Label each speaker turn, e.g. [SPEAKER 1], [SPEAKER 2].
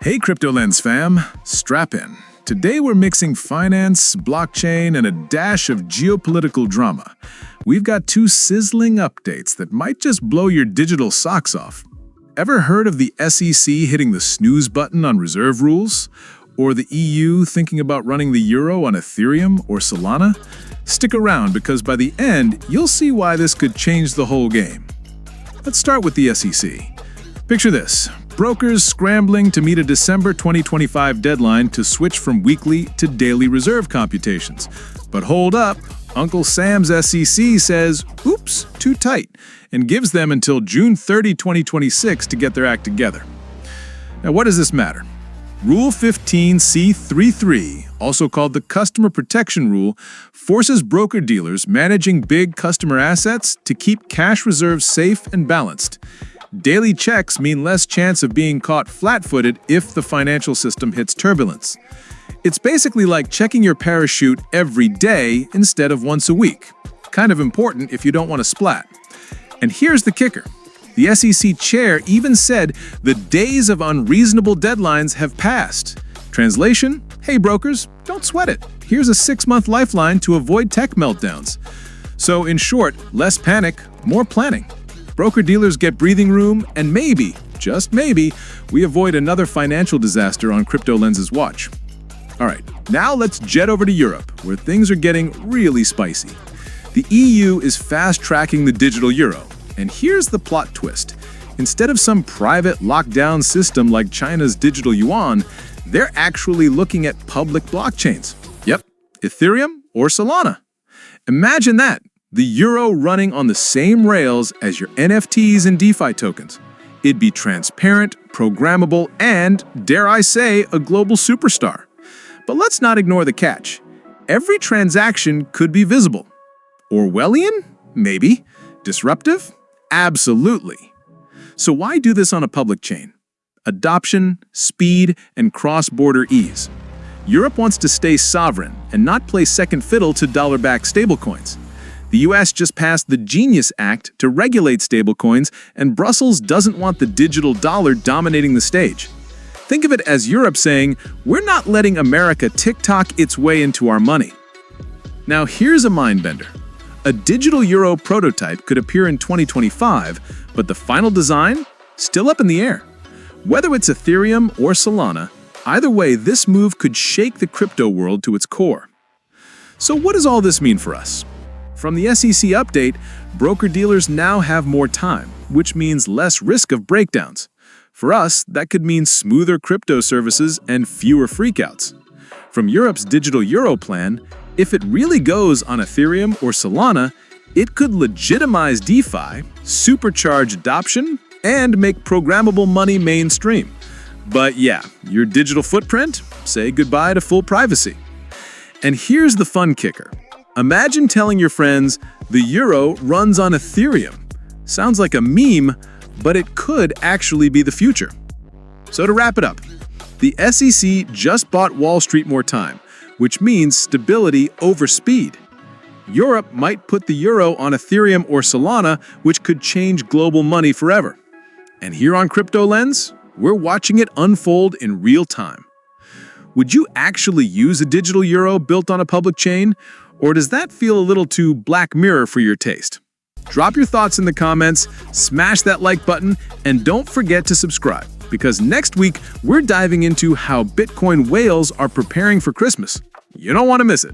[SPEAKER 1] Hey CryptoLens fam, strap in. Today we're mixing finance, blockchain, and a dash of geopolitical drama. We've got two sizzling updates that might just blow your digital socks off. Ever heard of the SEC hitting the snooze button on reserve rules? Or the EU thinking about running the euro on Ethereum or Solana? Stick around because by the end, you'll see why this could change the whole game. Let's start with the SEC. Picture this. Brokers scrambling to meet a December 2025 deadline to switch from weekly to daily reserve computations. But hold up, Uncle Sam's SEC says, oops, too tight, and gives them until June 30, 2026 to get their act together. Now, what does this matter? Rule 15C33, also called the Customer Protection Rule, forces broker-dealers managing big customer assets to keep cash reserves safe and balanced. Daily checks mean less chance of being caught flat-footed if the financial system hits turbulence. It's basically like checking your parachute every day instead of once a week. Kind of important if you don't want to splat. And here's the kicker. The SEC chair even said the days of unreasonable deadlines have passed. Translation, hey brokers, don't sweat it. Here's a 6-month lifeline to avoid tech meltdowns. So in short, less panic, more planning. Broker-dealers get breathing room, and maybe, just maybe, we avoid another financial disaster on CryptoLens's watch. All right, now let's jet over to Europe, where things are getting really spicy. The EU is fast-tracking the digital euro, and here's the plot twist. Instead of some private lockdown system like China's digital yuan, they're actually looking at public blockchains. Yep, Ethereum or Solana. Imagine that. The euro running on the same rails as your NFTs and DeFi tokens. It'd be transparent, programmable, and, dare I say, a global superstar. But let's not ignore the catch. Every transaction could be visible. Orwellian? Maybe. Disruptive? Absolutely. So why do this on a public chain? Adoption, speed, and cross-border ease. Europe wants to stay sovereign and not play second fiddle to dollar-backed stablecoins. The US just passed the Genius Act to regulate stablecoins, and Brussels doesn't want the digital dollar dominating the stage. Think of it as Europe saying, we're not letting America TikTok its way into our money. Now here's a mind-bender. A digital euro prototype could appear in 2025, but the final design? Still up in the air. Whether it's Ethereum or Solana, either way, this move could shake the crypto world to its core. So what does all this mean for us? From the SEC update, broker-dealers now have more time, which means less risk of breakdowns. For us, that could mean smoother crypto services and fewer freakouts. From Europe's digital euro plan, if it really goes on Ethereum or Solana, it could legitimize DeFi, supercharge adoption, and make programmable money mainstream. But yeah, your digital footprint? Say goodbye to full privacy. And here's the fun kicker. Imagine telling your friends, the euro runs on Ethereum. Sounds like a meme, but it could actually be the future. So to wrap it up, the SEC just bought Wall Street more time, which means stability over speed. Europe might put the euro on Ethereum or Solana, which could change global money forever. And here on CryptoLens, we're watching it unfold in real time. Would you actually use a digital euro built on a public chain? Or does that feel a little too Black Mirror for your taste? Drop your thoughts in the comments, smash that like button, and don't forget to subscribe, because next week we're diving into how Bitcoin whales are preparing for Christmas. You don't want to miss it.